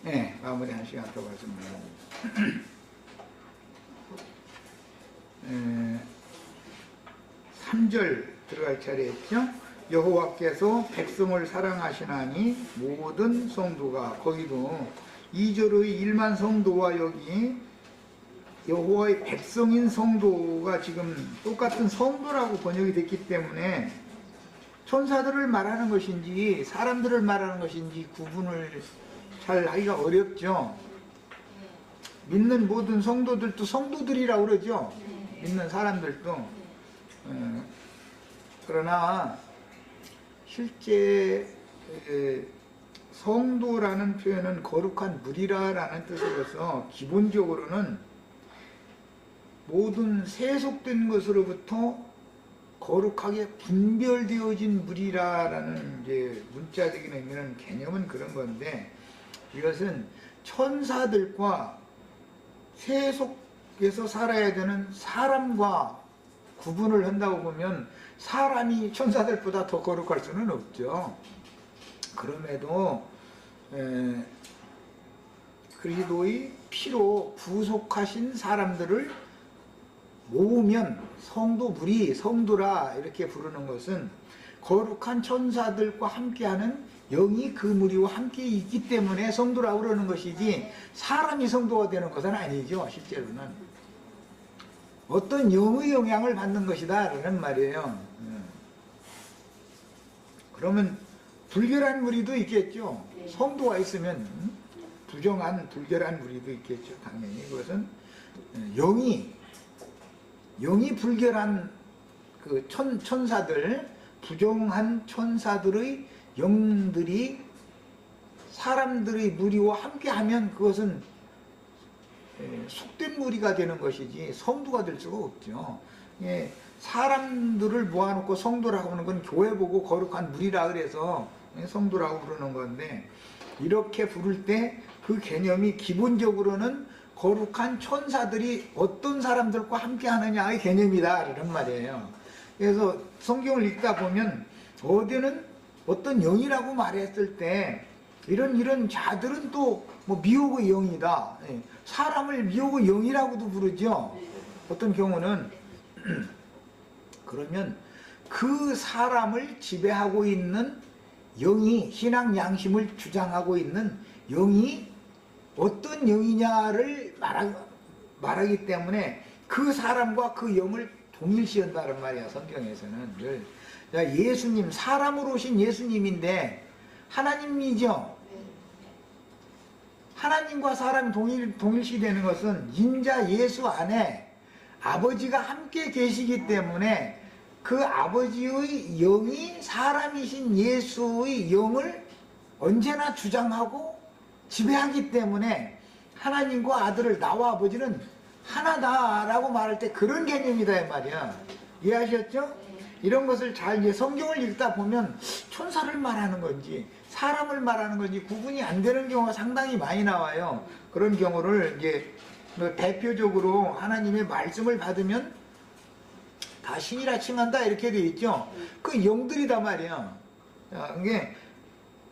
네, 마무리 한 시간 더 말씀드립니다. 3절 들어갈 차례였죠. 여호와께서 백성을 사랑하시나니 모든 성도가, 거기도 2절의 1만 성도와 여기 여호와의 백성인 성도가 지금 똑같은 성도라고 번역이 됐기 때문에 천사들을 말하는 것인지 사람들을 말하는 것인지 구분을 잘 하기가 어렵죠. 믿는 모든 성도들도 성도들이라고 그러죠. 믿는 사람들도. 그러나 실제 성도라는 표현은 거룩한 무리라라는 뜻으로서 기본적으로는 모든 세속된 것으로부터 거룩하게 분별되어진 무리라라는 이제 문자적인 의미는 개념은 그런 건데, 이것은 천사들과 세속에서 살아야 되는 사람과 구분을 한다고 보면 사람이 천사들보다 더 거룩할 수는 없죠. 그럼에도 그리스도의 피로 부속하신 사람들을 모으면 성도 무리, 성도라 이렇게 부르는 것은 거룩한 천사들과 함께하는 영이 그 무리와 함께 있기 때문에 성도라고 그러는 것이지, 사람이 성도가 되는 것은 아니죠. 실제로는 어떤 영의 영향을 받는 것이다 라는 말이에요. 그러면 불결한 무리도 있겠죠. 성도가 있으면 부정한 불결한 무리도 있겠죠. 당연히 그것은 영이 불결한 그 천사들, 부정한 천사들의 영들이 사람들의 무리와 함께하면 그것은 속된 무리가 되는 것이지 성도가 될 수가 없죠. 사람들을 모아놓고 성도라고 하는 건 교회 보고 거룩한 무리라 그래서 성도라고 부르는 건데, 이렇게 부를 때 그 개념이 기본적으로는 거룩한 천사들이 어떤 사람들과 함께 하느냐의 개념이다 라는 말이에요. 그래서 성경을 읽다 보면 어디는 어떤 영이라고 말했을 때 이런 자들은 또 뭐 미혹의 영이다, 사람을 미혹의 영이라고도 부르죠. 어떤 경우는 그러면 그 사람을 지배하고 있는 영이, 신앙 양심을 주장하고 있는 영이 어떤 영이냐를 말하기 때문에 그 사람과 그 영을 동일시한다는 말이야. 성경에서는 늘 예수님, 사람으로 오신 예수님인데 하나님이죠. 하나님과 사람이 동일시되는 것은 인자 예수 안에 아버지가 함께 계시기 때문에 그 아버지의 영이 사람이신 예수의 영을 언제나 주장하고 지배하기 때문에 하나님과 아들을, 나와 아버지는 하나다라고 말할 때 그런 개념이다 이 말이야. 이해하셨죠? 이런 것을 잘 이제 성경을 읽다 보면 천사를 말하는 건지 사람을 말하는 건지 구분이 안 되는 경우가 상당히 많이 나와요. 그런 경우를 이제 대표적으로 하나님의 말씀을 받으면 다 신이라 칭한다 이렇게 돼 있죠. 그 영들이다 말이야. 이게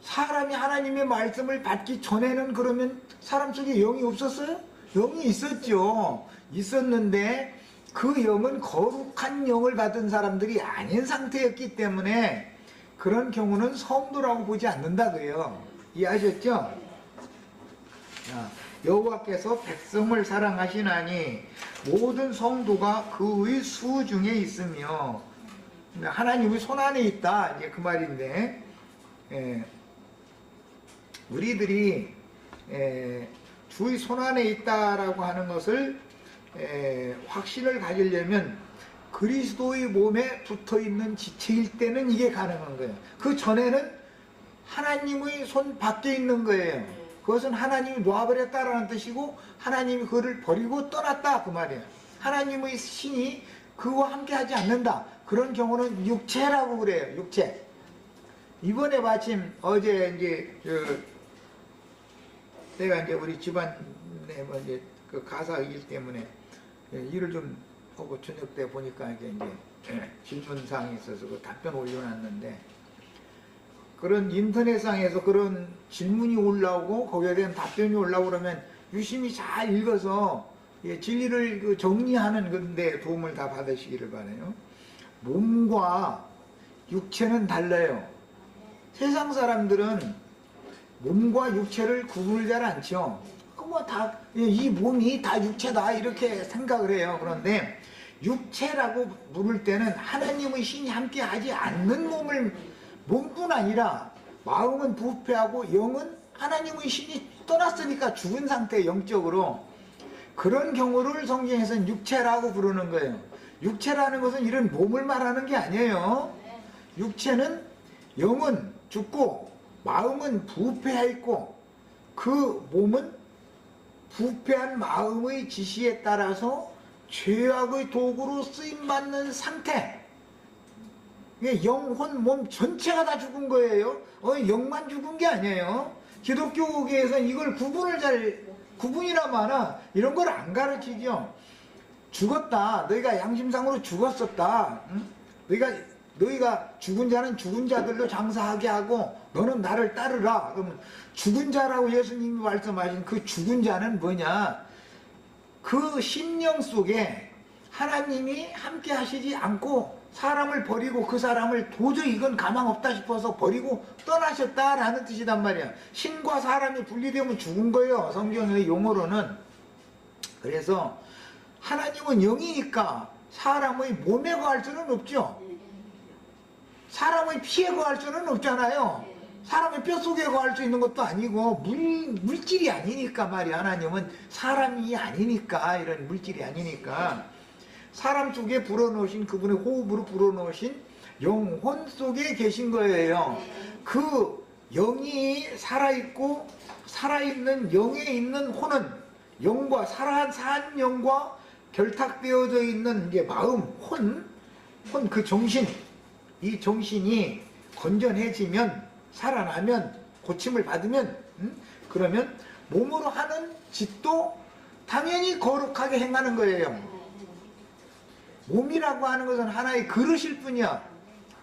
사람이 하나님의 말씀을 받기 전에는 그러면 사람 속에 영이 없었어요? 영이 있었죠. 있었는데 그 영은 거룩한 영을 받은 사람들이 아닌 상태였기 때문에 그런 경우는 성도라고 보지 않는다고요. 이해하셨죠? 여호와께서 백성을 사랑하시나니 모든 성도가 그의 수 중에 있으며, 하나님의 손 안에 있다 이제 그 말인데, 우리들이 주의 손 안에 있다라고 하는 것을 확신을 가지려면 그리스도의 몸에 붙어있는 지체일 때는 이게 가능한 거예요. 그 전에는 하나님의 손 밖에 있는 거예요. 그것은 하나님이 놓아버렸다라는 뜻이고 하나님이 그를 버리고 떠났다 그 말이에요. 하나님의 신이 그와 함께 하지 않는다. 그런 경우는 육체라고 그래요. 육체. 이번에 마침 어제 이제 내가 이제 우리 집안에 뭐 이제 그 가사 일 때문에 일을 좀 하고 저녁 때 보니까 이게 이제 질문사항이 있어서 그 답변 올려놨는데, 그런 인터넷상에서 그런 질문이 올라오고 거기에 대한 답변이 올라오고 그러면 유심히 잘 읽어서 진리를 정리하는 건데 도움을 다 받으시기를 바라요. 몸과 육체는 달라요. 세상 사람들은 몸과 육체를 구분을 잘 않죠. 이 몸이 다 육체다 이렇게 생각을 해요. 그런데 육체라고 부를 때는 하나님의 신이 함께 하지 않는 몸뿐 아니라 마음은 부패하고 영은 하나님의 신이 떠났으니까 죽은 상태, 영적으로. 그런 경우를 성경에서는 육체라고 부르는 거예요. 육체라는 것은 이런 몸을 말하는 게 아니에요. 육체는, 영은 죽고 마음은 부패해 있고 그 몸은 부패한 마음의 지시에 따라서 죄악의 도구로 쓰임받는 상태. 영혼, 몸 전체가 다 죽은 거예요. 영만 죽은 게 아니에요. 기독교계에서는 이걸 구분이나 마나 이런 걸 안 가르치죠. 죽었다. 너희가 양심상으로 죽었었다. 응? 너희가 죽은 자는 죽은 자들로 장사하게 하고 너는 나를 따르라. 그러면 죽은 자라고 예수님이 말씀하신 그 죽은 자는 뭐냐? 그 심령 속에 하나님이 함께 하시지 않고 사람을 버리고 그 사람을 도저히 이건 가망 없다 싶어서 버리고 떠나셨다라는 뜻이단 말이야. 신과 사람이 분리되면 죽은 거예요. 성경의 용어로는. 그래서 하나님은 영이니까 사람의 몸에 거할 수는 없죠. 사람의 피에 거할 수는 없잖아요. 사람의 뼛속에 거할 수 있는 것도 아니고 물질이 아니니까 말이야. 하나님은 사람이 아니니까, 이런 물질이 아니니까 사람 속에 불어넣으신, 그분의 호흡으로 불어넣으신 영혼 속에 계신 거예요. 그 영이 살아있고 살아있는 영에 있는 혼은 영과 산 영과 결탁되어져 있는 이제 마음, 혼 그 정신, 이 정신이 건전해지면, 살아나면, 고침을 받으면, 그러면 몸으로 하는 짓도 당연히 거룩하게 행하는 거예요. 몸이라고 하는 것은 하나의 그릇일 뿐이야.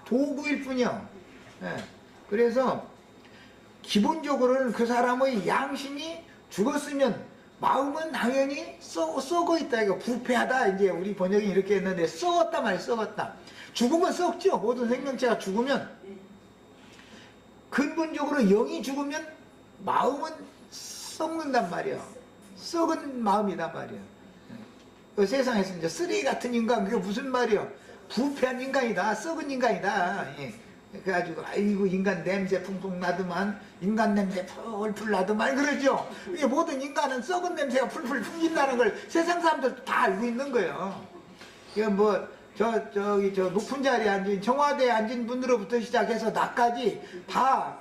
도구일 뿐이야. 그래서 기본적으로는 그 사람의 양심이 죽었으면 마음은 당연히 썩어 있다. 이거 부패하다. 이제 우리 번역이 이렇게 했는데 썩었다 말이야. 썩었다. 죽으면 썩죠. 모든 생명체가 죽으면. 근본적으로 영이 죽으면 마음은 썩는단 말이야. 썩은 마음이단 말이야. 그 세상에서 이제 쓰레기 같은 인간, 그게 무슨 말이야? 부패한 인간이다. 썩은 인간이다. 그래가지고 아이고 인간 냄새 풍풍 나더만, 인간 냄새 풀풀 나더만 그러죠. 이게 모든 인간은 썩은 냄새가 풀풀 풍긴다는 걸 세상 사람들 다 알고 있는 거예요. 이거 뭐 저 높은 자리에 앉은, 청와대에 앉은 분들로부터 시작해서 나까지 다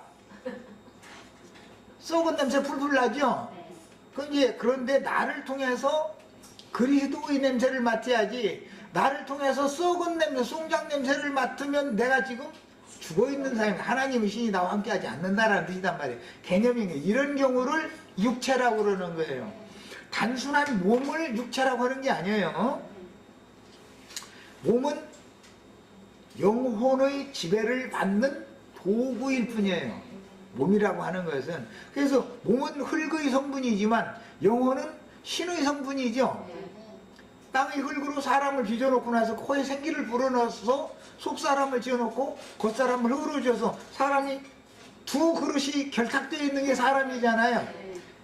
썩은 냄새 풀풀 나죠. 그런데 나를 통해서 그리스도의 냄새를 맡아야지, 나를 통해서 썩은 냄새, 송장 냄새를 맡으면 내가 지금 죽어있는 사람이, 하나님의 신이 나와 함께하지 않는다라는 뜻이단 말이에요. 개념인 게 이런 경우를 육체라고 그러는 거예요. 단순한 몸을 육체라고 하는 게 아니에요. 몸은 영혼의 지배를 받는 도구일 뿐이에요. 몸이라고 하는 것은. 그래서 몸은 흙의 성분이지만 영혼은 신의 성분이죠. 땅의 흙으로 사람을 빚어놓고 나서 코에 생기를 불어넣어서 속사람을 지어놓고 겉사람을 흙으로 지어서 사람이 두 그릇이 결탁되어 있는 게 사람이잖아요.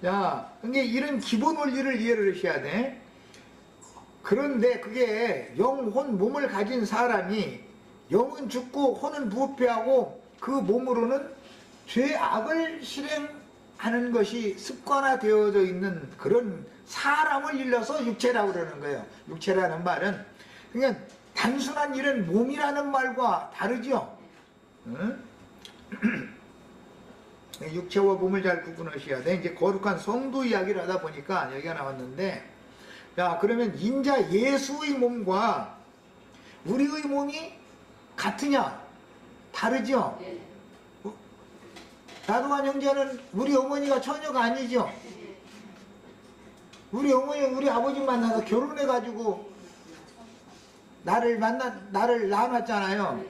자, 그러니까 이런 기본 원리를 이해를 하셔야 돼. 그런데 그게 영혼 몸을 가진 사람이, 영은 죽고 혼은 부패하고 그 몸으로는 죄악을 실행하는 것이 습관화되어져 있는 그런 사람을 일러서 육체라고 그러는 거예요. 육체라는 말은 그냥 단순한 이런 몸이라는 말과 다르죠. 응? 육체와 몸을 잘 구분하셔야 돼. 이제 거룩한 성도 이야기를 하다 보니까 여기가 나왔는데, 자, 그러면 인자 예수의 몸과 우리의 몸이 같으냐? 다르죠? 다도한 형제는 우리 어머니가 처녀가 아니죠? 우리 어머니, 우리 아버지 만나서 결혼해가지고 나를 낳았잖아요.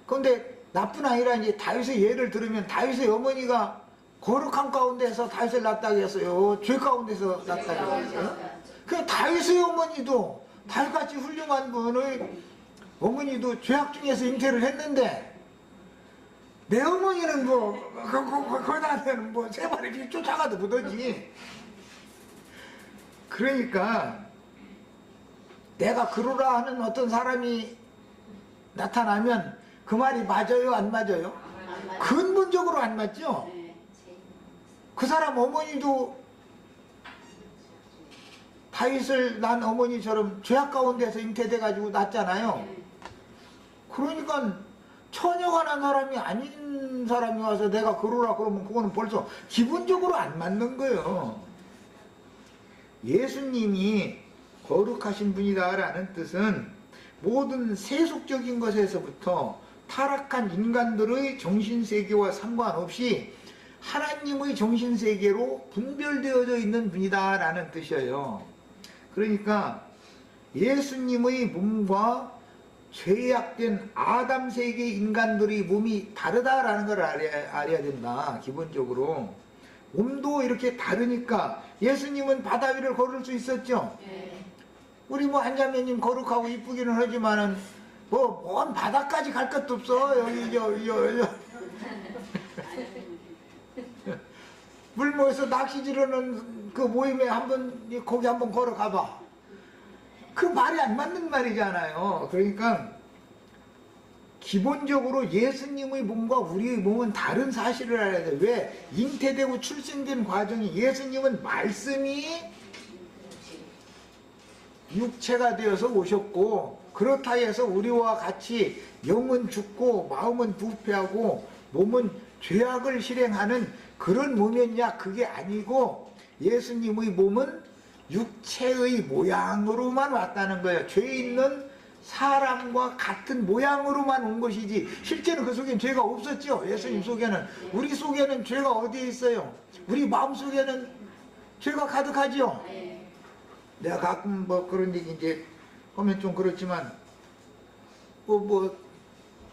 그런데 나뿐 아니라 이제 다윗의 예를 들으면 다윗의 어머니가 거룩한 가운데서 다윗을 낳았다고 했어요. 죄 가운데서 낳았다고 했어요. 그 다윗의 어머니도 다윗같이 훌륭한 분의 어머니도 죄악 중에서 잉태를 했는데 내 어머니는 뭐 거기다는 뭐 세 발이 쫓아가도 못하지. 그러니까 내가 그러라 하는 어떤 사람이 나타나면 그 말이 맞아요, 안 맞아요? 근본적으로 안 맞죠? 그 사람 어머니도 다윗을 낳은 어머니처럼 죄악 가운데서 잉태돼가지고 낳잖아요. 그러니까 처녀가 난 사람이 아닌 사람이 와서 내가 그러라 그러면 그거는 벌써 기본적으로 안 맞는 거예요. 예수님이 거룩하신 분이다라는 뜻은 모든 세속적인 것에서부터 타락한 인간들의 정신세계와 상관없이 하나님의 정신세계로 분별되어져 있는 분이다라는 뜻이에요. 그러니까 예수님의 몸과 죄악된 아담 세계 인간들의 몸이 다르다라는 걸 알아야 된다. 기본적으로 몸도 이렇게 다르니까 예수님은 바다 위를 걸을 수 있었죠. 우리 뭐 한자매님 거룩하고 이쁘기는 하지만은 뭐 먼 바다까지 갈 것도 없어. 여기 물모에서 낚시지르는 그 모임에 한번 거기 한번 걸어가봐. 그 말이 안 맞는 말이잖아요. 그러니까 기본적으로 예수님의 몸과 우리의 몸은 다른 사실을 알아야 돼. 왜? 잉태되고 출생된 과정이 예수님은 말씀이 육체가 되어서 오셨고 그렇다 해서 우리와 같이 영은 죽고 마음은 부패하고 몸은 죄악을 실행하는 그런 몸이었냐? 그게 아니고 예수님의 몸은 육체의 모양으로만 왔다는 거예요. 죄 있는 사람과 같은 모양으로만 온 것이지 실제는 그 속엔 죄가 없었죠. 예수님 속에는. 우리 속에는 죄가 어디에 있어요? 우리 마음 속에는 죄가 가득하죠. 내가 가끔 뭐 그런 얘기 이제 하면 좀 그렇지만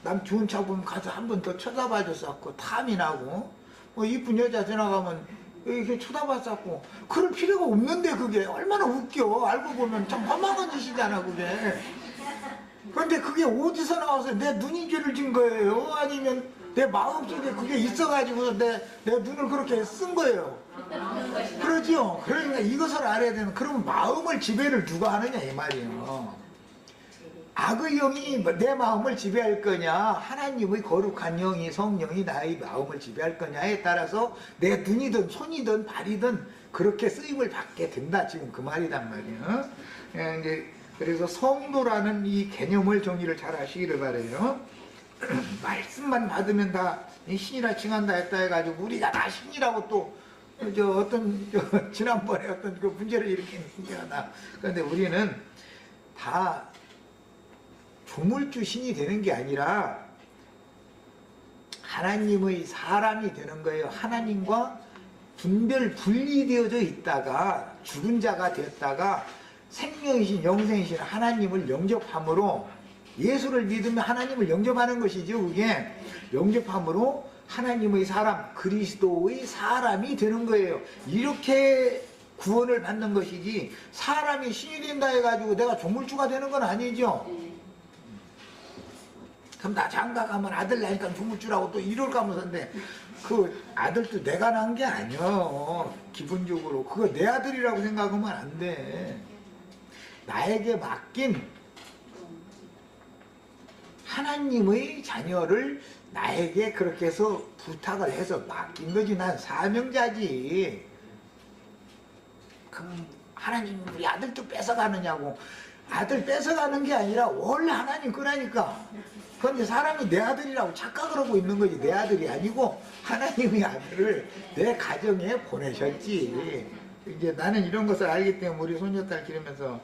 남 좋은 차 보면 가서 한 번 더 쳐다봐 줬었고 탐이 나고 뭐 이쁜 여자 지나가면 이렇게 쳐다봤었고 그럴 필요가 없는데 그게 얼마나 웃겨. 알고 보면 참 험한 짓이잖아 그게. 그런데 그게 어디서 나와서 내 눈이 죄를 진 거예요? 아니면 내 마음속에 그게 있어가지고 내 눈을 그렇게 쓴 거예요? 그러죠. 그러니까 이것을 알아야 되는. 그러면 마음을 지배를 누가 하느냐 이 말이에요. 악의 영이 내 마음을 지배할 거냐, 하나님의 거룩한 영이 성령이 나의 마음을 지배할 거냐에 따라서 내 눈이든 손이든 발이든 그렇게 쓰임을 받게 된다. 지금 그 말이란 말이에요. 이제 그래서 성도라는 이 개념을 정리를 잘 하시기를 바래요. 말씀만 받으면 다 신이라 칭한다 했다 해가지고 우리가 다 신이라고 또 지난번에 어떤 그 문제를 일으키는 문제가. 그런데 우리는 다 조물주 신이 되는 게 아니라 하나님의 사람이 되는 거예요. 하나님과 분리되어져 있다가 죽은 자가 되었다가 생명이신 영생이신 하나님을 영접함으로 예수를 믿으면 하나님을 영접하는 것이죠. 그게 영접함으로 하나님의 사람, 그리스도의 사람이 되는 거예요. 이렇게 구원을 받는 것이지 사람이 신이 된다 해가지고 내가 조물주가 되는 건 아니죠. 그럼 나 장가 가면 아들 낳으니까 조물주라고 또 이럴까 하면서인데 그 아들도 내가 낳은 게 아니야. 기본적으로 그거 내 아들이라고 생각하면 안 돼. 나에게 맡긴 하나님의 자녀를 나에게 그렇게 해서 부탁을 해서 맡긴 거지. 난 사명자지. 그럼 하나님이 우리 아들도 뺏어가느냐고. 아들 뺏어가는 게 아니라 원래 하나님 거라니까. 그런데 사람이 내 아들이라고 착각을 하고 있는 거지. 내 아들이 아니고 하나님의 아들을 내 가정에 보내셨지. 이제 나는 이런 것을 알기 때문에 우리 손녀딸 기르면서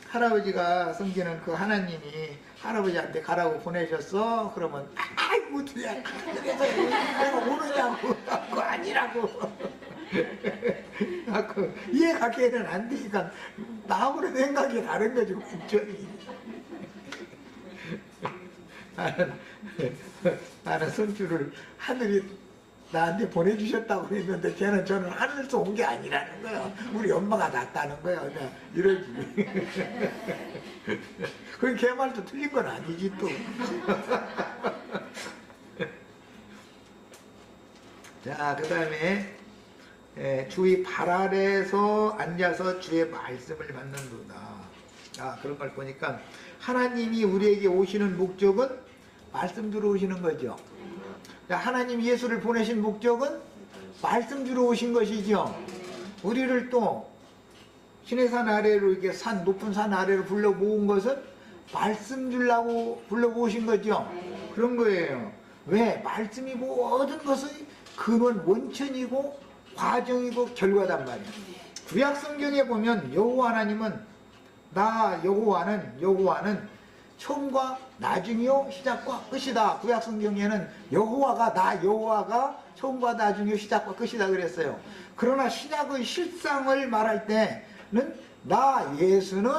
할아버지가 섬기는 그 하나님이 할아버지한테 가라고 보내셨어? 그러면 아이고 어떻게 그래서 내가 모르냐고. 그거 아니라고. 이해가 걔는 안 되니까 나하고는 생각이 다른 거지. 완전히. 나는, 나는 손주를 하늘이 나한테 보내주셨다고 했는데 걔는 저는 하늘에서 온 게 아니라는 거야. 우리 엄마가 낳았다는 거야. 그냥 이러지. 그건 걔 말도 틀린 건 아니지 또. 자, 그 다음에 주의 발 아래에서 앉아서 주의 말씀을 받는도다. 자, 그런 걸 보니까 하나님이 우리에게 오시는 목적은 말씀 주러 오시는 거죠. 자, 하나님 예수를 보내신 목적은 말씀 주러 오신 것이죠. 우리를 또 신의 산 아래로 이렇게 높은 산 아래로 불러 모은 것은 말씀 주려고 불러 모으신 거죠. 그런 거예요. 왜? 말씀이 모든 것의 근원, 원천이고 과정이고 결과단 말이에요. 구약 성경에 보면 여호와 하나님은 나 여호와는 처음과 나중이요 시작과 끝이다. 구약 성경에는 여호와가 나 여호와가 처음과 나중이요 시작과 끝이다 그랬어요. 그러나 신약의 실상을 말할 때는 나 예수는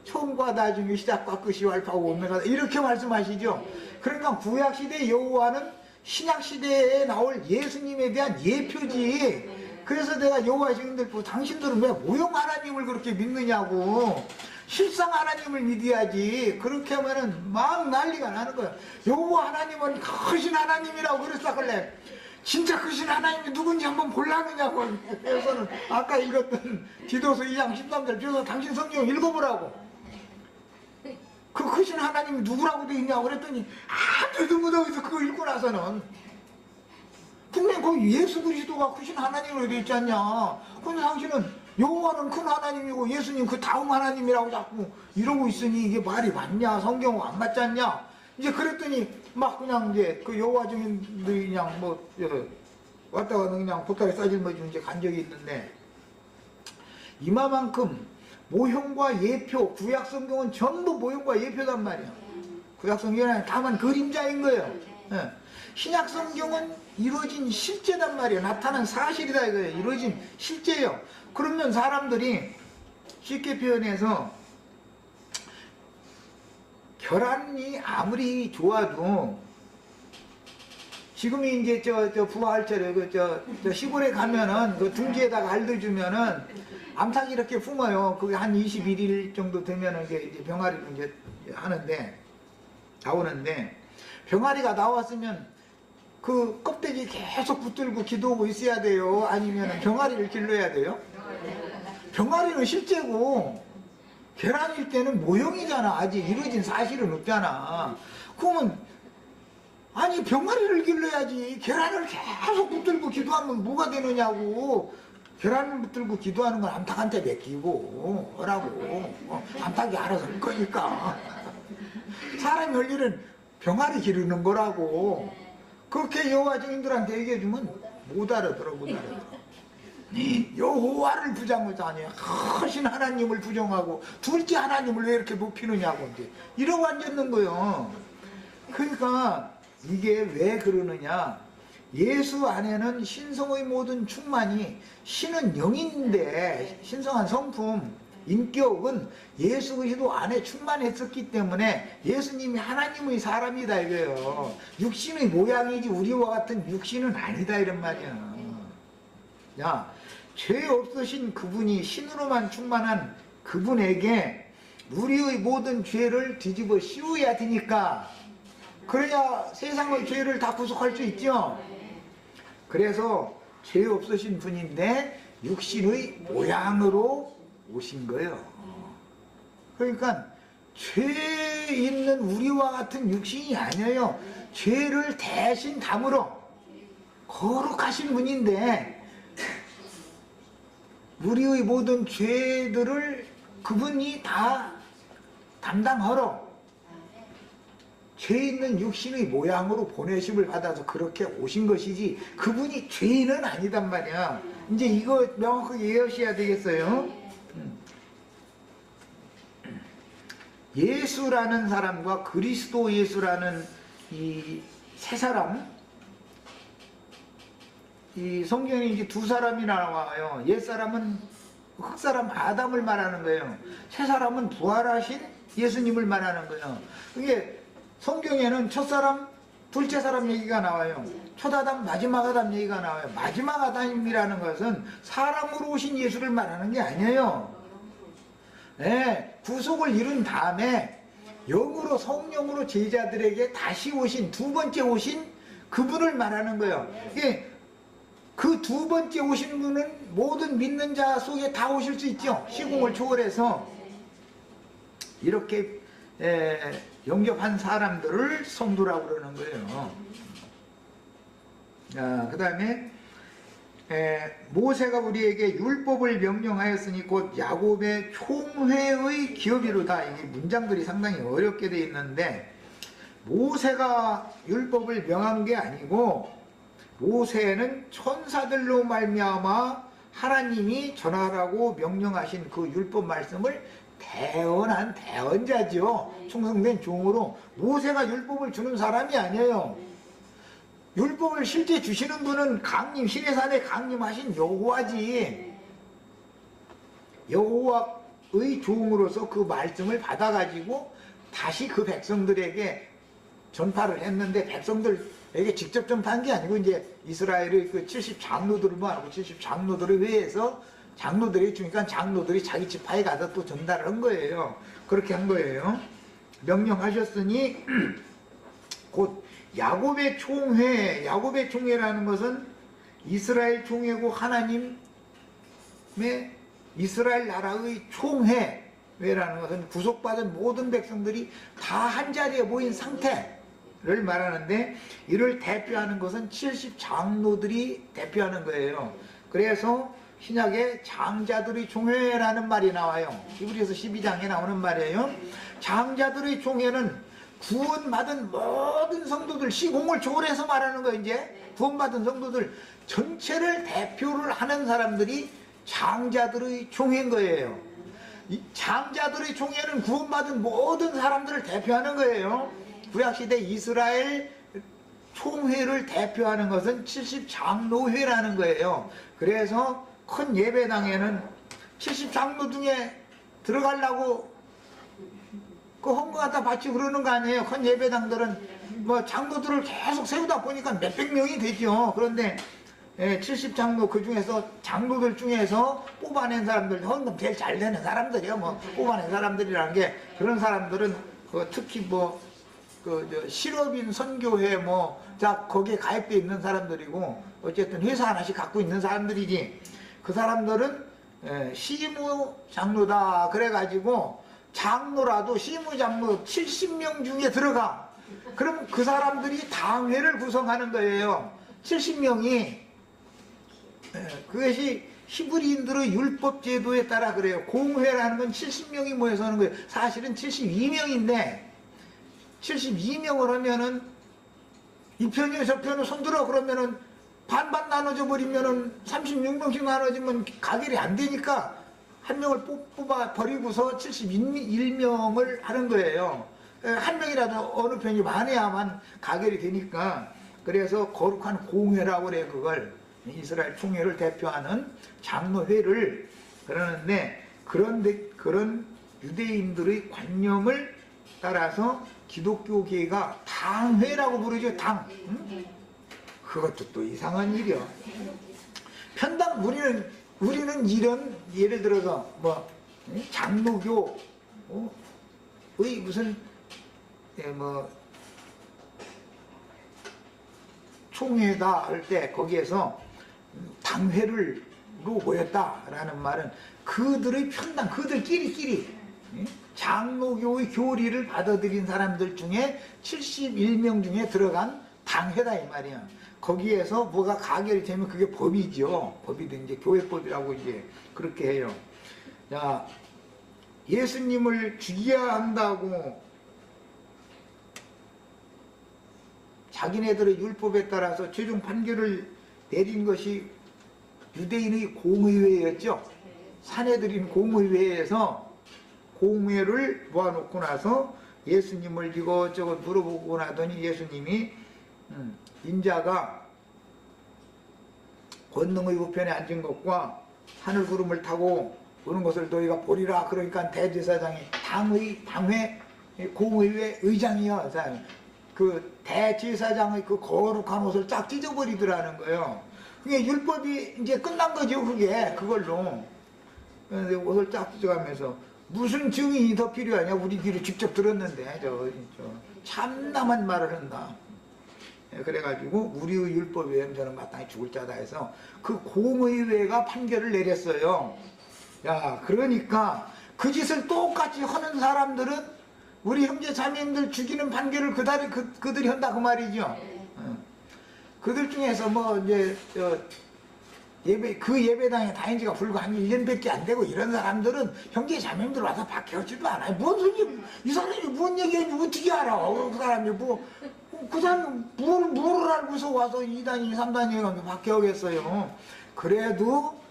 처음과 나중이요 시작과 끝이 알파고 오메가다 이렇게 말씀하시죠. 그러니까 구약 시대 여호와는 신약 시대에 나올 예수님에 대한 예표지. 그래서 내가 여호와 증인들 보고 당신들은 왜 모형 하나님을 그렇게 믿느냐고. 실상 하나님을 믿어야지. 그렇게 하면은 막 난리가 나는 거야. 여호와 하나님은 크신 하나님이라고 그랬다길래 진짜 크신 하나님이 누군지 한번 볼라느냐고. 그래서는 아까 읽었던 디도서 2장 13절 그래서 당신 성경 읽어보라고. 그 크신 하나님이 누구라고 돼 있냐고 그랬더니 아무도 못하고서 그거 읽고 나서는 분명히 거기 예수 그리스도가 크신 하나님으로 돼 있지 않냐. 근데 당신은 여호와는 큰 하나님이고 예수님 그 다음 하나님이라고 자꾸 이러고 있으니 이게 말이 맞냐. 성경은 안 맞지 않냐. 이제 그랬더니 막 그냥 이제 그 여호와 증인들이 그냥 뭐 왔다 갔다 그냥 보따리 싸질머지고 이제 간 적이 있는데 이마만큼 모형과 예표, 구약 성경은 전부 모형과 예표단 말이야. 구약 성경은 다만 그림자인 거예요. 신약 성경은 이루어진 실제단 말이에요. 나타난 사실이다 이거예요. 이루어진 실제예요. 그러면 사람들이 쉽게 표현해서 결함이 아무리 좋아도 지금이 이제 저 부활절에 저 시골에 가면은 그 둥지에다가 알들 주면은 암탉이 이렇게 품어요. 그게 한 21일 정도 되면은 이제 병아리로 이제 하는데 나오는데 병아리가 나왔으면 그 껍데기 계속 붙들고 기도하고 있어야 돼요? 아니면 병아리를 길러야 돼요? 병아리는 실제고 계란일 때는 모형이잖아. 아직 이루어진 사실은 없잖아. 그러면 아니 병아리를 길러야지 계란을 계속 붙들고 기도하면 뭐가 되느냐고. 계란을 붙들고 기도하는 건 암탉한테 맡기고 하라고. 암탉이 알아서 할 거니까. 사람이 할 일은 병아리 기르는 거라고. 그렇게 여호와 증인들한테 얘기해주면 못 알아들어. 여호와를 부정하지 아니야. 크신 하나님을 부정하고 둘째 하나님을 왜 이렇게 높이느냐고 이제 이러고 앉았는 거예요. 그러니까 이게 왜 그러느냐. 예수 안에는 신성의 모든 충만이, 신은 영인데 신성한 성품 인격은 예수 그리스도 안에 충만했었기 때문에 예수님이 하나님의 사람이다 이거예요. 육신의 모양이지 우리와 같은 육신은 아니다 이런 말이야. 야, 죄 없으신 그분이 신으로만 충만한 그분에게 우리의 모든 죄를 뒤집어 씌워야 되니까, 그래야 세상의 죄를 다 구속할 수 있죠. 그래서 죄 없으신 분인데 육신의 모양으로 오신 거예요. 그러니까 죄 있는 우리와 같은 육신이 아니에요. 죄를 대신 담으러 거룩하신 분인데 우리의 모든 죄들을 그분이 다 담당하러 죄 있는 육신의 모양으로 보내심을 받아서 그렇게 오신 것이지 그분이 죄인은 아니단 말이야. 이제 이거 명확하게 이해하셔야 되겠어요. 예수라는 사람과 그리스도 예수라는 이 세 사람, 이 성경에 이제 두 사람이 나와요. 옛사람은 흑사람 아담을 말하는 거예요. 새 사람은 부활하신 예수님을 말하는 거예요. 이게 성경에는 첫사람, 둘째 사람 얘기가 나와요. 첫 아담, 마지막 아담 얘기가 나와요. 마지막 아담이라는 것은 사람으로 오신 예수를 말하는 게 아니에요. 네, 구속을 이룬 다음에 영으로, 성령으로 제자들에게 다시 오신, 두 번째 오신 그분을 말하는 거예요. 예, 그 두 번째 오신 분은 모든 믿는 자 속에 다 오실 수 있죠. 시공을 초월해서. 이렇게 영접한 사람들을 성도라고 그러는 거예요. 그 다음에 모세가 우리에게 율법을 명령하였으니 곧 야곱의 총회의 기업이로다. 이 문장들이 상당히 어렵게 되어 있는데, 모세가 율법을 명한 게 아니고 모세는 천사들로 말미암아 하나님이 전하라고 명령하신 그 율법 말씀을 대언한 대언자죠. 충성된 종으로. 모세가 율법을 주는 사람이 아니에요. 율법을 실제 주시는 분은 강림, 시내산에 강림하신 여호와지. 여호와의 종으로서 그 말씀을 받아가지고 다시 그 백성들에게 전파를 했는데, 백성들에게 직접 전파한 게 아니고 이제 이스라엘의 그 70장로들을 모아놓고 70장로들을 회해서 장로들이 주니까 장로들이 자기 지파에 가서 또 전달을 한 거예요. 그렇게 한 거예요. 명령하셨으니 곧 야곱의 총회, 야곱의 총회라는 것은 이스라엘 총회고 하나님의 이스라엘 나라의 총회라는 것은 구속받은 모든 백성들이 다 한자리에 모인 상태를 말하는데, 이를 대표하는 것은 70장로들이 대표하는 거예요. 그래서 신약에 장자들의 총회라는 말이 나와요. 히브리서 12장에 나오는 말이에요. 장자들의 총회는 구원받은 모든 성도들, 시공을 초월해서 말하는 거예요. 이제 구원받은 성도들 전체를 대표를 하는 사람들이 장자들의 총회인 거예요. 이 장자들의 총회는 구원받은 모든 사람들을 대표하는 거예요. 구약시대 이스라엘 총회를 대표하는 것은 70장로회라는 거예요. 그래서 큰 예배당에는 70장로 중에 들어가려고 그 헌금 갖다 바치고 그러는 거 아니에요. 큰 예배당들은 뭐 장로들을 계속 세우다 보니까 몇백 명이 되죠. 그런데 70장로, 그 중에서 장로들 중에서 뽑아낸 사람들, 헌금 제일 잘 되는 사람들이요. 뭐 뽑아낸 사람들이라는 게, 그런 사람들은 특히 뭐 실업인 선교회 거기에 가입돼 있는 사람들이고, 어쨌든 회사 하나씩 갖고 있는 사람들이지. 그 사람들은 시무 장로다 그래가지고 장로라도 시무 장로 70명 중에 들어가. 그럼 그 사람들이 당회를 구성하는 거예요. 70명이. 그것이 히브리인들의 율법 제도에 따라 그래요. 공회라는 건 70명이 모여서 하는 거예요. 사실은 72명인데 72명을 하면은 이 편이요 저 편을 손들어 그러면은 반반 나눠져 버리면은 36명씩 나눠지면 가결이 안 되니까 한 명을 뽑아 버리고서 71명을 하는 거예요. 한 명이라도 어느 편이 많아야만 가결이 되니까. 그래서 거룩한 공회라고 그래요. 그걸 이스라엘 총회를 대표하는 장로회를. 그러는데 그런 유대인들의 관념을 따라서 기독교계가 당회라고 부르죠. 당. 그것도 또 이상한 일이요. 편당, 우리는 이런, 예를 들어서 장로교의 무슨 총회다 할 때 거기에서 당회로 모였다라는 말은 그들의 편당, 그들끼리 장로교의 교리를 받아들인 사람들 중에 71명 중에 들어간 당회다 이 말이야. 거기에서 뭐가 가결이 되면 그게 법이죠. 법이든 이제 교회법이라고 이제 그렇게 해요. 자, 예수님을 죽여야 한다고 자기네들의 율법에 따라서 최종 판결을 내린 것이 유대인의 공의회였죠. 사내들인 공의회에서 공회를 모아놓고 나서 예수님을 이것저것 물어보고 나더니 예수님이 인자가 권능의 우편에 앉은 것과 하늘 구름을 타고 오는 것을 너희가 보리라. 그러니까 대제사장이 당회 공의회 의장이요. 그 대제사장의 그 거룩한 옷을 쫙 찢어버리더라는 거예요. 그게 율법이 이제 끝난 거죠, 그게. 그걸로. 그런데 옷을 쫙 찢어가면서 무슨 증인이 더 필요하냐? 우리 귀로 직접 들었는데, 참남한 말을 한다. 그래가지고 우리의 율법에 저는 마땅히 죽을 자다 해서 그 공의회가 판결을 내렸어요. 야, 그러니까 그 짓을 똑같이 하는 사람들은 우리 형제 자매님들 죽이는 판결을 그들이 한다 그 말이죠. 그들 중에서 뭐 이제 그 예배당에 다닌 지가 불과 한 1년밖에 안 되고 이런 사람들은 형제 자매님들 와서 박해하지도 않아요. 뭔 소리, 이 사람이 뭔 얘기하는지 어떻게 알아? 그 사람이 그 사람이 뭘 알고서 와서 2단이 3단이 해가지고 박해하겠어요. 그래도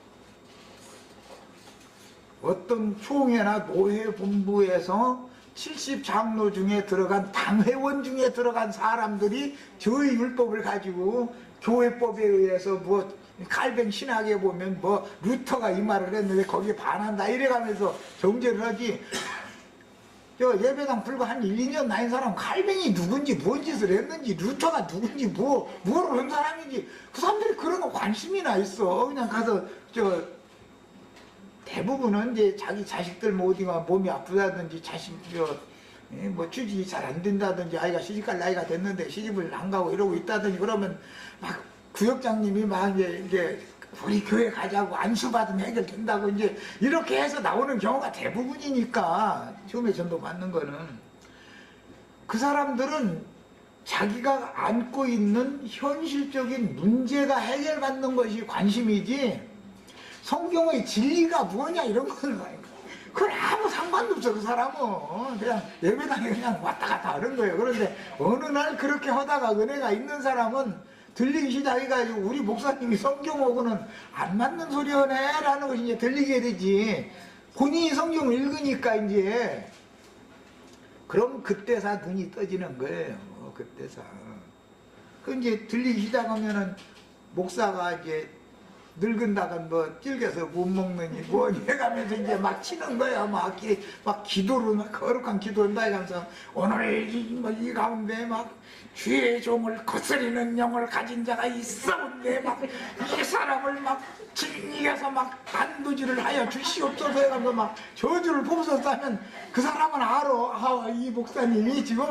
어떤 총회나 노회 본부에서 70장로 중에 들어간 당회원 중에 들어간 사람들이 저희 율법을 가지고 교회법에 의해서 뭐 칼뱅 신학에 보면 뭐 루터가 이 말을 했는데 거기에 반한다 이래가면서 정죄를 하지. 저 예배당 불과 한 1, 2년 나인 사람 칼뱅이 누군지 뭔 짓을 했는지 루터가 누군지 뭐를 한 사람인지 그 사람들이 그런 거 관심이나 있어. 그냥 가서 대부분은 이제 자기 자식들 뭐 어디가 몸이 아프다든지 뭐 취직이 잘 안 된다든지 아이가 시집갈 나이가 됐는데 시집을 안 가고 이러고 있다든지 그러면 막 구역장님이 막 이제 우리 교회 가자고 안수받으면 해결된다고 이제 이렇게 해서 나오는 경우가 대부분이니까 처음에 전도 받는 거는 그 사람들은 자기가 안고 있는 현실적인 문제가 해결받는 것이 관심이지 성경의 진리가 뭐냐 이런 거는 그건 아무 상관도 없어. 그 사람은 그냥 예배당에 그냥 왔다 갔다 하는 거예요. 그런데 어느 날 그렇게 하다가 은혜가 있는 사람은 들리기 시작해가지고 우리 목사님이 성경하고는 안 맞는 소리 하네 라는 것이 이제 들리게 되지. 본인이 성경을 읽으니까 이제 그럼 그때서 눈이 떠지는 거예요. 그때서. 그 이제 들리기 시작하면은 목사가 이제 늙은다건 뭐 찔겨서 못 먹느니 뭐 해가면서 이제 막 치는 거야. 막 기도로 막 거룩한 기도한다 해가면서 오늘 이 가운데 막 주의 종을 거스리는 영을 가진 자가 있어온데 막 이 사람을 막 이겨서 막 단도질을 하여 주시옵소서 해가면서 막 저주를 뽑아서 하면 그 사람은 알아. 이 목사님이 지금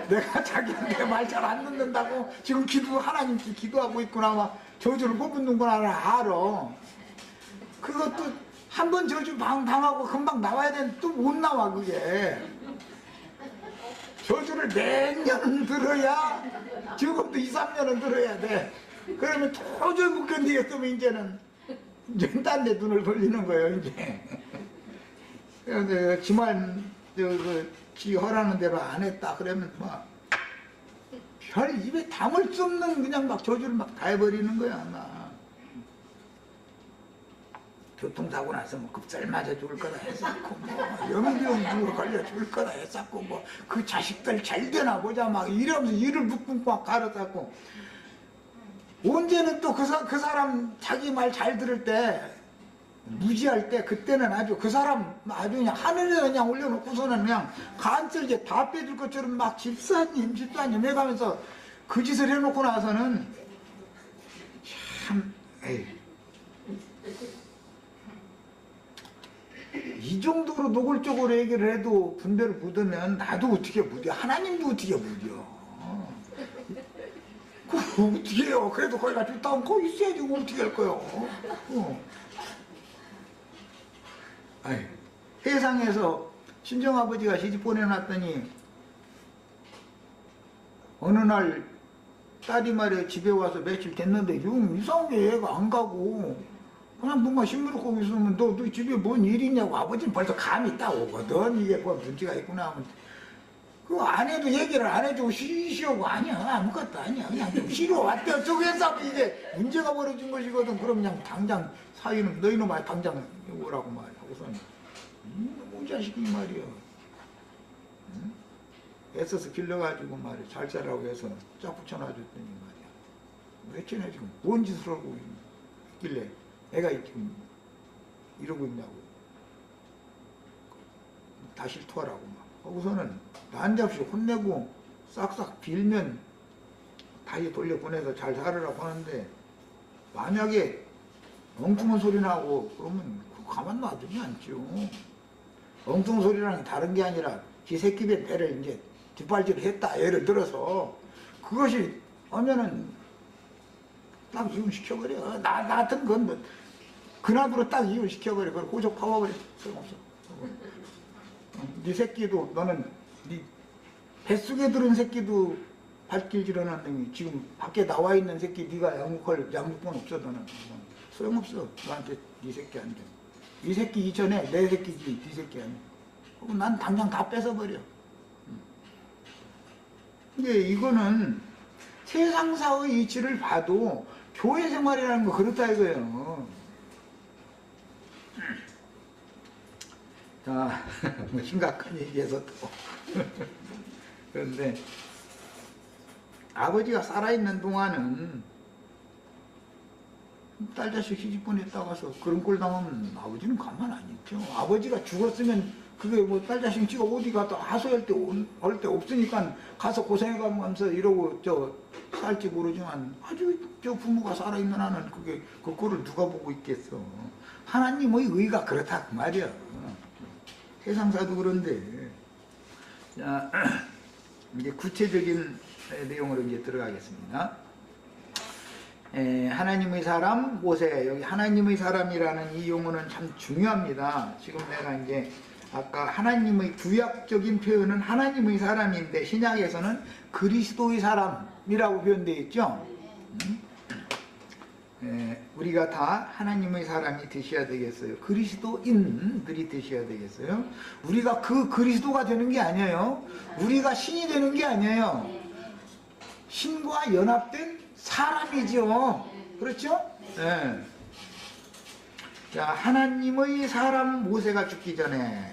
내가 자기한테 말 잘 안 듣는다고 지금 하나님께 기도하고 있구나 막 저주를 뽑는구나 알아. 그것도 한 번 저주 당하고 금방 나와야 되는데 또 못 나와 그게. 저주를 매년 들어야 적어도 2, 3년은 들어야 돼. 그러면 도저히 못 견디겠으면 이제는 딴 데 눈을 돌리는 거예요 이제. 그런데 지만 지 허라는 대로 안 했다 그러면 막 별 입에 담을 수 없는 그냥 막 저주를 막 다 해버리는 거야 막. 교통사고 나서 뭐 급살 맞아 죽을 거다 했었고 뭐 염병으로 걸려 죽을 거다 했었고 뭐 그 자식들 잘 되나 보자 막 이러면서 이를 묶고 막 갈아쌌고 언제는 또 그 사람 자기 말 잘 들을 때 무지할 때 그때는 아주 그 사람 아주 그냥 하늘에 그냥 올려놓고서는 그냥 간절하게 다 빼줄 것처럼 막 집사님 해가면서 그 짓을 해놓고 나서는 참 이 정도로 노골적으로 얘기를 해도 분별을 묻으면 나도 어떻게 묻여 하나님도 어떻게 묻여 그거 어떻게 해요. 그래도 거기 가지고 다운 거 있어야지 어떻게 할 거요. 세상에서 친정아버지가 시집 보내놨더니 어느 날 딸이 말이야 집에 와서 며칠 됐는데 좀 이상하게 얘가 안 가고 그냥 뭔가 시무룩하고 있으면 너 집에 뭔 일이 있냐고 아버지는 벌써 감이 딱 오거든. 이게 뭐 문제가 있구나 하면 그거 안 해도 얘기를 안 해주고 쉬쉬하고 아니야 아무것도 아니야 그냥 좀 쉬러 왔대 어쩌고 해서 이게 문제가 벌어진 것이거든. 그럼 그냥 당장 사위는 너희놈아 당장 오라고 말이야. 우선 이놈의 자식이 말이야 응? 애써서 길러가지고 말이야 잘 자라고 해서 쫙 붙여놔줬더니 말이야 왜 쟤네 지금 뭔 짓을 하고 있길래 애가 지금 이러고 있냐고 다 실토하라고 막 하고서는 난잡시 혼내고 싹싹 빌면 다시 돌려보내서 잘 살으라고 하는데, 만약에 엉뚱한 소리 나고 그러면 가만 놔두지 않죠. 엉뚱한 소리랑 다른 게 아니라 지 새끼의 배를 이제 뒷발질을 했다, 예를 들어서. 그것이 하면은 딱 이혼시켜버려. 나 같은 건 뭐 그나두로 딱 이혼시켜버려. 그걸 고적 파워버려. 소용없어. 네 새끼도, 너는 네 뱃속에 들은 새끼도 발길질 않았더니 지금 밖에 나와 있는 새끼 네가 양육할 양육권 없어. 너는 소용없어. 너한테 네 새끼한테. 이 새끼 이전에 내 새끼지 네 새끼 아니야. 그럼 난 당장 다 뺏어버려. 근데 이거는 세상사의 이치를 봐도 교회 생활이라는 거 그렇다 이거예요. 자, 뭐 심각한 얘기해서 또. 그런데 아버지가 살아있는 동안은 딸 자식 시집 보냈다 가서 그런 꼴 당하면 아버지는 가만 안 있죠. 아버지가 죽었으면 그게 뭐 딸 자식 지가 어디 가서 하소할 때 올 때 없으니까 가서 고생해가면서 이러고 저 살지 모르지만, 아주 저 부모가 살아있는 한은 그게 그 꼴을 누가 보고 있겠어. 하나님의 의가 그렇다 그 말이야. 세상사도 그런데. 자, 이제 구체적인 내용으로 이제 들어가겠습니다. 하나님의 사람 모세, 여기 하나님의 사람이라는 이 용어는 참 중요합니다. 지금 내가 이제 아까 하나님의 구약적인 표현은 하나님의 사람인데 신약에서는 그리스도의 사람이라고 표현되어 있죠. 우리가 다 하나님의 사람이 되셔야 되겠어요. 그리스도인들이 되셔야 되겠어요. 우리가 그 그리스도가 되는 게 아니에요. 우리가 신이 되는 게 아니에요. 신과 연합된 사람이죠. 그렇죠? 네. 자, 하나님의 사람 모세가 죽기 전에,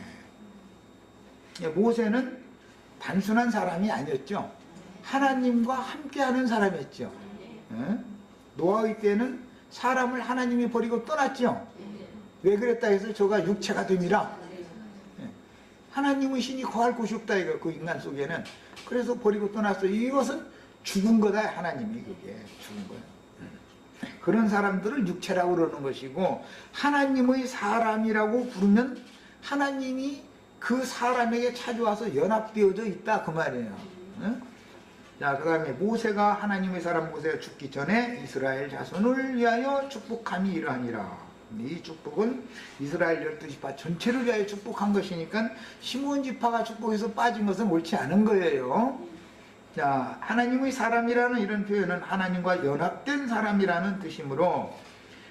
모세는 단순한 사람이 아니었죠. 하나님과 함께하는 사람이었죠. 네? 노아의 때는 사람을 하나님이 버리고 떠났죠. 왜 그랬다 해서 저가 육체가 됨이라. 네. 하나님의 신이 거할 곳이 없다 이거, 그 인간 속에는. 그래서 버리고 떠났어요. 이것은 죽은 거다. 하나님이 그게 죽은 거예요. 그런 사람들을 육체라고 그러는 것이고, 하나님의 사람이라고 부르면 하나님이 그 사람에게 찾아와서 연합되어져 있다 그 말이에요. 응? 자, 그 다음에 모세가, 하나님의 사람 모세가 죽기 전에 이스라엘 자손을 위하여 축복함이 이러하니라. 이 축복은 이스라엘 12지파 전체를 위하여 축복한 것이니까 시몬 지파가 축복해서 빠진 것은 옳지 않은 거예요. 자, 하나님의 사람이라는 이런 표현은 하나님과 연합된 사람이라는 뜻이므로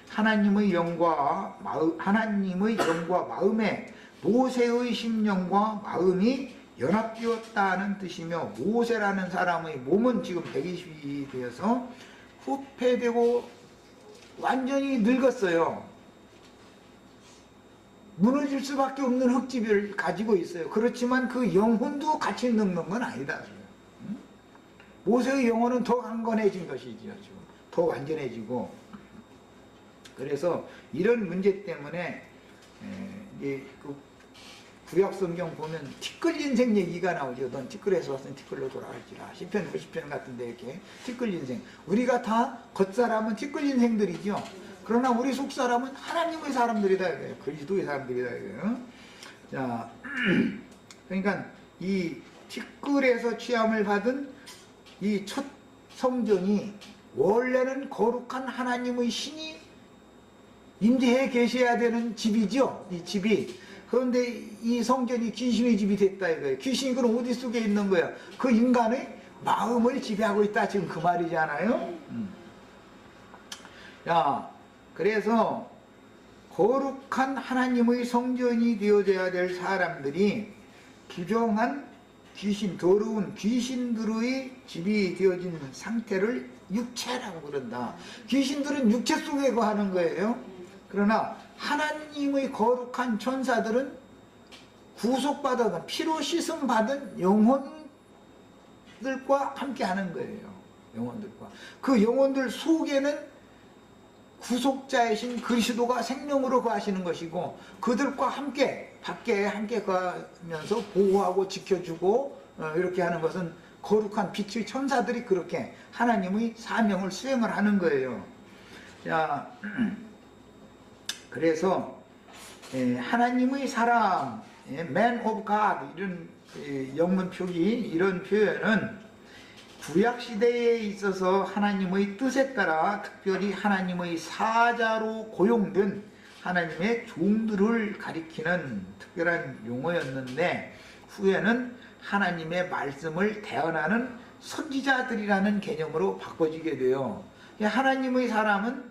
하나님의 영과 마음에 모세의 심령과 마음이 연합되었다는 뜻이며, 모세라는 사람의 몸은 지금 120이 되어서 후패되고 완전히 늙었어요. 무너질 수밖에 없는 흙집을 가지고 있어요. 그렇지만 그 영혼도 같이 늙는 건 아니다. 모세의 영혼은 더 강건해진 것이죠. 지금 더 완전해지고. 그래서 이런 문제 때문에 이제 그 구약 성경 보면 티끌 인생 얘기가 나오죠. 넌 티끌에서 왔으니 티끌로 돌아갈지라. 시편 90편 같은데 이렇게 티끌 인생. 우리가 다 겉사람은 티끌 인생들이죠. 그러나 우리 속사람은 하나님의 사람들이다 이거예요. 그리스도의 사람들이다 이거예요. 자, 그러니까 이 티끌에서 취함을 받은 이 첫 성전이 원래는 거룩한 하나님의 신이 임재해 계셔야 되는 집이죠. 이 집이. 그런데 이 성전이 귀신의 집이 됐다 이거예요. 귀신이 그럼 어디 속에 있는 거야? 그 인간의 마음을 지배하고 있다. 지금 그 말이잖아요. 자, 그래서 거룩한 하나님의 성전이 되어져야 될 사람들이 부정한 귀신, 더러운 귀신들의 집이 되어진 상태를 육체라고 그런다. 귀신들은 육체 속에 거하는 거예요. 그러나 하나님의 거룩한 천사들은 구속받아서 피로 씻음 받은 영혼들과 함께 하는 거예요. 영혼들과. 그 영혼들 속에는 구속자이신 그리스도가 생명으로 거하시는 것이고 그들과 함께 밖에 함께 거하면서 보호하고 지켜주고 이렇게 하는 것은 거룩한 빛의 천사들이 그렇게 하나님의 사명을 수행을 하는 거예요. 자, 그래서 하나님의 사람, Man of God 이런 영문 표기 이런 표현은 구약시대에 있어서 하나님의 뜻에 따라 특별히 하나님의 사자로 고용된 하나님의 종들을 가리키는 특별한 용어였는데 후에는 하나님의 말씀을 대언하는 선지자들이라는 개념으로 바꿔지게 돼요. 하나님의 사람은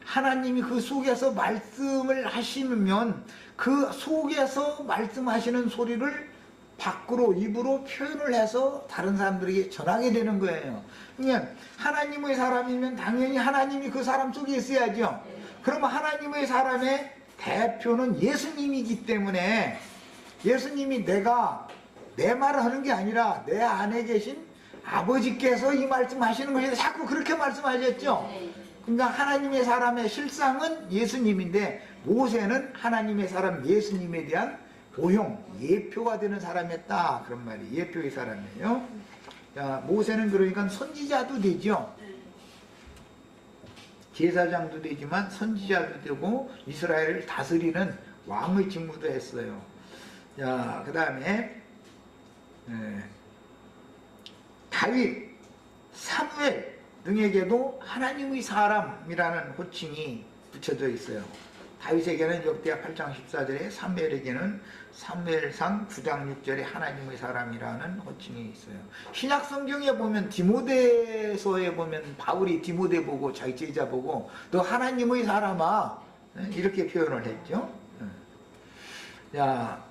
하나님이 그 속에서 말씀을 하시면 그 속에서 말씀하시는 소리를 밖으로 입으로 표현을 해서 다른 사람들에게 전하게 되는 거예요. 그러니까 하나님의 사람이면 당연히 하나님이 그 사람 속에 있어야죠. 그러면 하나님의 사람의 대표는 예수님이기 때문에 예수님이 내가 내 말을 하는 게 아니라 내 안에 계신 아버지께서 이 말씀하시는 것이 자꾸 그렇게 말씀하셨죠. 그러니까 하나님의 사람의 실상은 예수님인데 모세는 하나님의 사람 예수님에 대한 보형, 예표가 되는 사람이었다. 그런 말이 예표의 사람이에요. 자, 모세는 그러니까 선지자도 되죠. 제사장도 되지만 선지자도 되고 이스라엘을 다스리는 왕의 직무도 했어요. 자, 그 다음에 다윗, 사무엘 등에게도 하나님의 사람이라는 호칭이 붙여져 있어요. 다윗에게는 역대하 8장 14절에 사무엘에게는 사무엘상 9장 6절에 하나님의 사람이라는 호칭이 있어요. 신약 성경에 보면 디모데서에 보면 바울이 디모데 보고 자기 제자 보고 너 하나님의 사람아 이렇게 표현을 했죠. 자,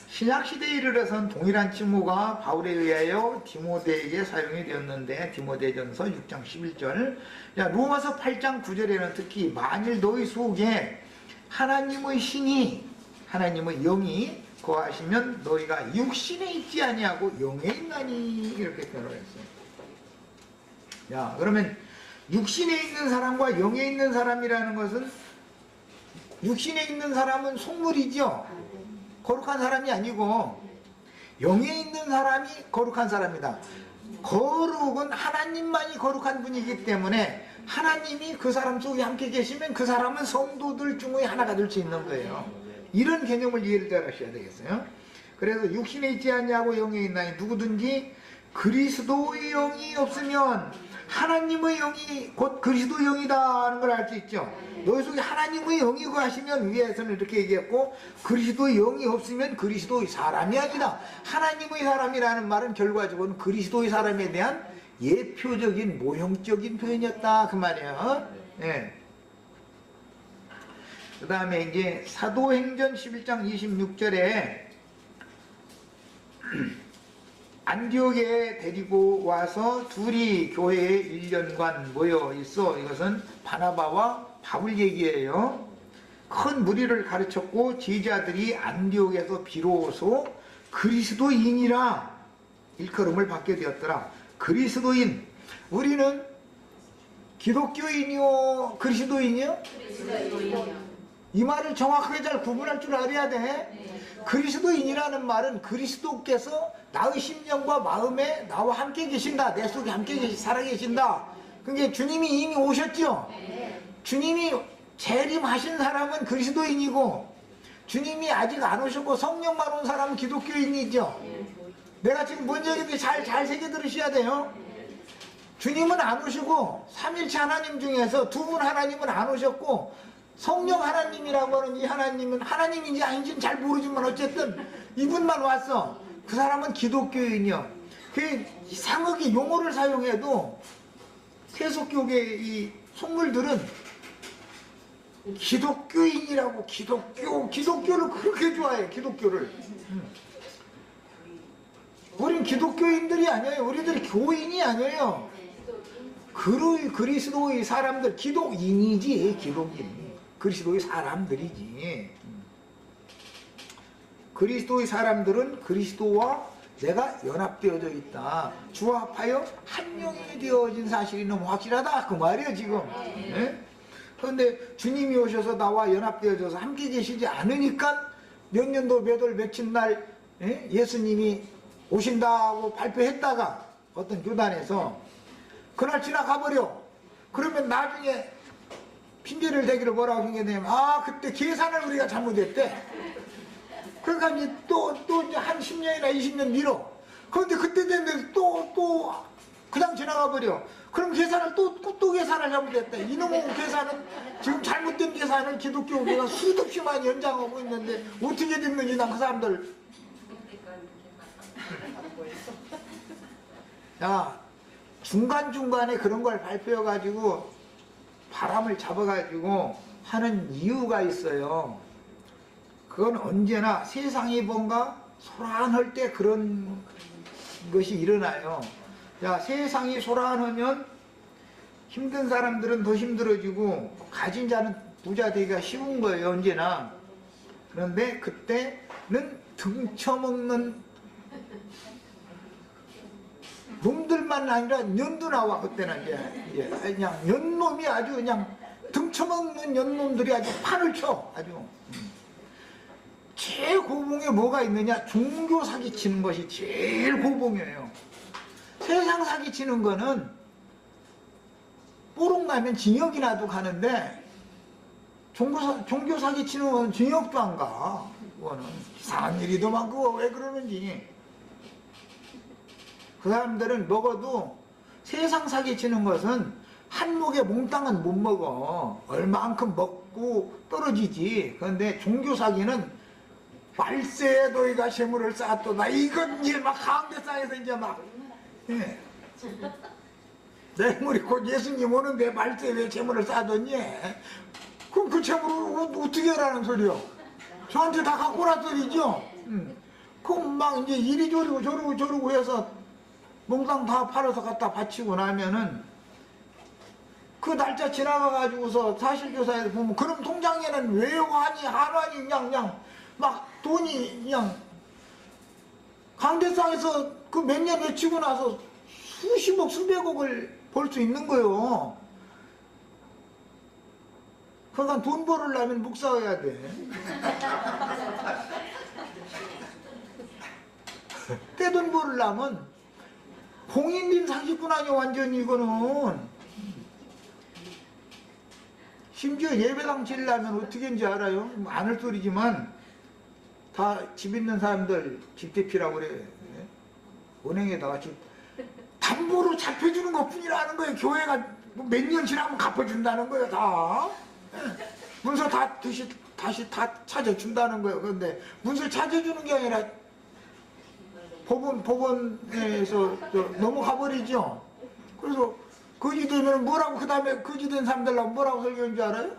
신약 시대에 이르러선 동일한 칭호가 바울에 의하여 디모데에게 사용이 되었는데 디모데전서 6장 11절 로마서 8장 9절에는 특히 만일 너희 속에 하나님의 신이 하나님의 영이 거하시면 너희가 육신에 있지 아니하고 영에 있나니 이렇게 표현을 했어요. 야, 그러면 육신에 있는 사람과 영에 있는 사람이라는 것은 육신에 있는 사람은 속물이죠. 거룩한 사람이 아니고 영에 있는 사람이 거룩한 사람이다. 거룩은 하나님만이 거룩한 분이기 때문에 하나님이 그 사람 속에 함께 계시면 그 사람은 성도들 중의 하나가 될 수 있는 거예요. 이런 개념을 이해를 잘 하셔야 되겠어요. 그래서 육신에 있지 않냐고 영에 있나니 누구든지 그리스도의 영이 없으면 하나님의 영이 곧 그리스도 영이다 하는 걸 알 수 있죠. 너희 속에 하나님의 영이 거하시면 위에서는 이렇게 얘기했고 그리스도의 영이 없으면 그리스도의 사람이 아니다. 하나님의 사람이라는 말은 결과적으로는 그리스도의 사람에 대한 예표적인 모형적인 표현이었다 그 말이에요. 네. 그 다음에 이제 사도행전 11장 26절에 안디옥에 데리고 와서 둘이 교회에 1년간 모여 있어. 이것은 바나바와 바울 얘기예요. 큰 무리를 가르쳤고 제자들이 안디옥에서 비로소 그리스도인이라 일컬음을 받게 되었더라. 그리스도인, 우리는 기독교인이요 그리스도인이요? 그리스도인이요. 이 말을 정확하게 잘 구분할 줄 알아야 돼. 그리스도인이라는 말은 그리스도께서 나의 심령과 마음에 나와 함께 계신다. 내 속에 함께 살아계신다. 그게 주님이 이미 오셨죠. 주님이 재림하신 사람은 그리스도인이고 주님이 아직 안 오셨고 성령만 온 사람은 기독교인이죠. 내가 지금 뭔 얘기인지 잘 새겨 들으셔야 돼요. 주님은 안 오시고 삼일체 하나님 중에서 두 분 하나님은 안 오셨고 성령 하나님이라고 하는 이 하나님은 하나님인지 아닌지는 잘 모르지만 어쨌든 이분만 왔어. 그 사람은 기독교인이요. 그 이상하게 용어를 사용해도 세속교계 이 속물들은 기독교인이라고 기독교를 그렇게 좋아해. 기독교를. 우린 기독교인들이 아니에요. 우리들이 교인이 아니에요. 그리스도의 사람들, 기독인이지. 기독인. 그리스도의 사람들이지. 그리스도의 사람들은 그리스도와 내가 연합되어져 있다. 주와 합하여 한 영이 되어진 사실이 너무 확실하다. 그 말이에요 지금. 네? 그런데 주님이 오셔서 나와 연합되어져서 함께 계시지 않으니까 몇 년도 몇 월 며칠 날 예수님이 오신다고 발표했다가 어떤 교단에서 그날 지나가 버려. 그러면 나중에 핑계를 대기를 뭐라고 핑계대냐면 그때 계산을 우리가 잘못했대. 그러니까 이제 또 이제 한 10년이나 20년 미뤄. 그런데 그때 됐는데 또 그냥 지나가 버려. 그럼 계산을 또 계산을 잘못했대. 이놈의 계산은 지금 잘못된 계산을 기독교가 수도 없이 많이 연장하고 있는데 어떻게 됐는지 난 그 사람들. 야, 중간중간에 그런 걸 발표해가지고 바람을 잡아가지고 하는 이유가 있어요. 그건 언제나 세상이 뭔가 소란할 때 그런 것이 일어나요. 야, 세상이 소란하면 힘든 사람들은 더 힘들어지고 가진 자는 부자 되기가 쉬운 거예요, 언제나. 그런데 그때는 등쳐먹는 놈들만 아니라 년도 나와. 그때는 이제 그냥 년놈이 아주 그냥 등쳐먹는 년놈들이 아주 판을 쳐. 아주 최고봉에 뭐가 있느냐? 종교 사기치는 것이 제일 고봉이에요. 세상 사기치는 거는 뽀록 나면 징역이라도 가는데 종교 사기치는 건 징역도 안 가. 그거는 이상한 일이도 많고 왜 그러는지. 그 사람들은 먹어도 세상 사기치는 것은 한 목에 몽땅은 못 먹어. 얼마만큼 먹고 떨어지지. 그런데 종교 사기는 말세에 너희가 재물을 쌓았도다. 이건 이제 막 가운데상에서 이제 막 내물이 곧 예수님 오는데 말세에 왜 재물을 쌓았더니 그럼 그 재물을 어떻게 하라는 소리요? 저한테 다 갖고 오란 소리죠? 그럼 막 이제 이리 저러고 해서 몽땅 다 팔아서 갖다 바치고 나면은 그 날짜 지나가가지고서 사실조사에서 보면 그럼 통장에는 외환이 한환이 그냥 막 돈이 그냥 강대상에서 그 몇 년 외치고 나서 수십억 수백억을 벌 수 있는 거예요. 그러니까 돈 벌으려면 묵사해야 돼. 떼돈 벌으려면 공인인 상식군 아니야. 완전히 이거는. 심지어 예배당 지으려면 어떻게 하는지 알아요? 안 할 소리지만 다 집 있는 사람들 집대피라고 그래. 은행에다가 담보로 잡혀주는 것 뿐이라는 거예요. 교회가 몇 년 지나면 갚아준다는 거예요. 다 문서 다시 다 찾아준다는 거예요. 그런데 문서 찾아주는 게 아니라 법원에서 넘어가 버리죠. 그래서 거지 되면 뭐라고, 그 다음에 거지 된 사람들하고 뭐라고 설교한 줄 알아요?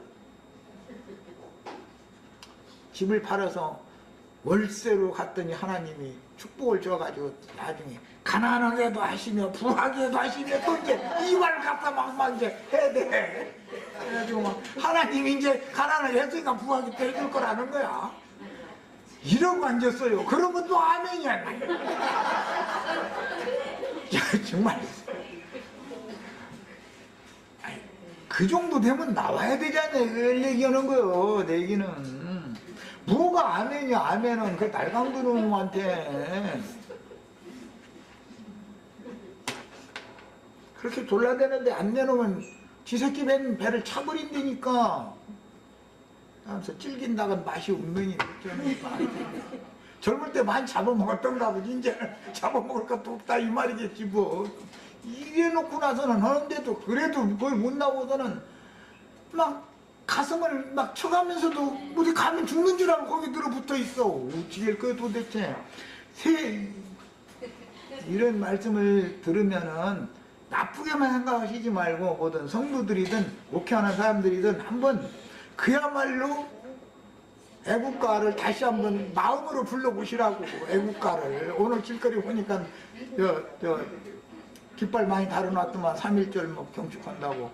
집을 팔아서 월세로 갔더니 하나님이 축복을 줘가지고 나중에 가난하게도 하시며 부하게도 하시며 또 이제 이발 갖다 막 이제 해야 돼. 그래가지고 막 하나님이 이제 가난하게 했으니까 부하게 해줄 거라는 거야. 이러고 앉았어요. 그러면 또 아멘이야. 야, 정말. 그 정도 되면 나와야 되잖아요. 그 얘기하는 거요. 내 얘기는. 뭐가 아멘이야. 아멘은 그 날강도 놈한테 그렇게 졸라대는데 안 내놓으면 지 새끼 배를 차버린다니까. 하면서 찔긴다간 맛이 없느니 젊을 때 많이 잡아먹었던가 보지. 이제 잡아먹을 것도 없다 이 말이겠지 뭐. 이래놓고 나서는 하는데도 그래도 거의 못 나오고서는 막 가슴을 막 쳐가면서도 어디 가면 죽는 줄 알고 거기 들어붙어 있어. 어찌 할 거야 도대체. 이런 말씀을 들으면은 나쁘게만 생각하시지 말고 뭐든 성도들이든 목회하는 사람들이든 한번 그야말로 애국가를 다시 한번 마음으로 불러보시라고. 애국가를 오늘 길거리 보니까 깃발 많이 달아놨더만 3.1절 뭐 경축한다고.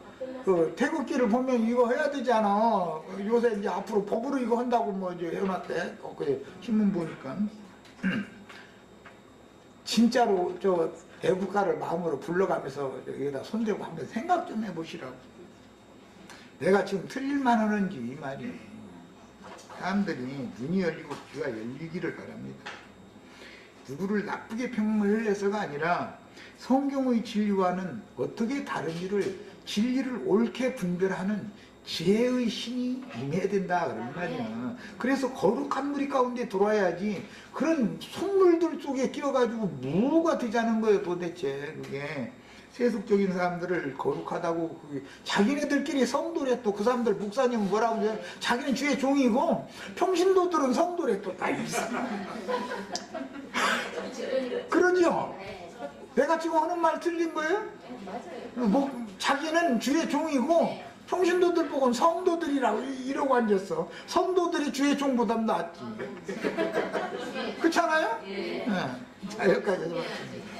그 태극기를 보면 이거 해야 되잖아. 요새 이제 앞으로 법으로 이거 한다고 뭐 이제 해놨대. 그 신문 보니까. 진짜로 저 애국가를 마음으로 불러가면서 여기다 손대고 한번 생각 좀 해보시라고. 내가 지금 틀릴만 하는지 이 말이에요. 사람들이 눈이 열리고 귀가 열리기를 바랍니다. 누구를 나쁘게 평물해서가 아니라 성경의 진리와는 어떻게 다른지를 진리를 옳게 분별하는 지혜의 신이 임해야 된다 그런 말이야. 그래서 거룩한 무리 가운데 들어와야지 그런 속물들 속에 끼어가지고 뭐가 되자는 거예요 도대체. 그게 세속적인 사람들을 거룩하다고 자기네들끼리 성도래. 또 그 사람들 목사님은 뭐라고 해요? 자기는 주의 종이고 평신도들은 성도래. 또 다 있어. 그러죠? 내가 지금 하는 말 틀린 거예요? 뭐 자기는 주의 종이고 평신도들 보고는 성도들이라고 이러고 앉았어. 성도들이 주의 종보다 낫지. 그렇잖아요? 네. 자, 여기까지 해서 마칩니다.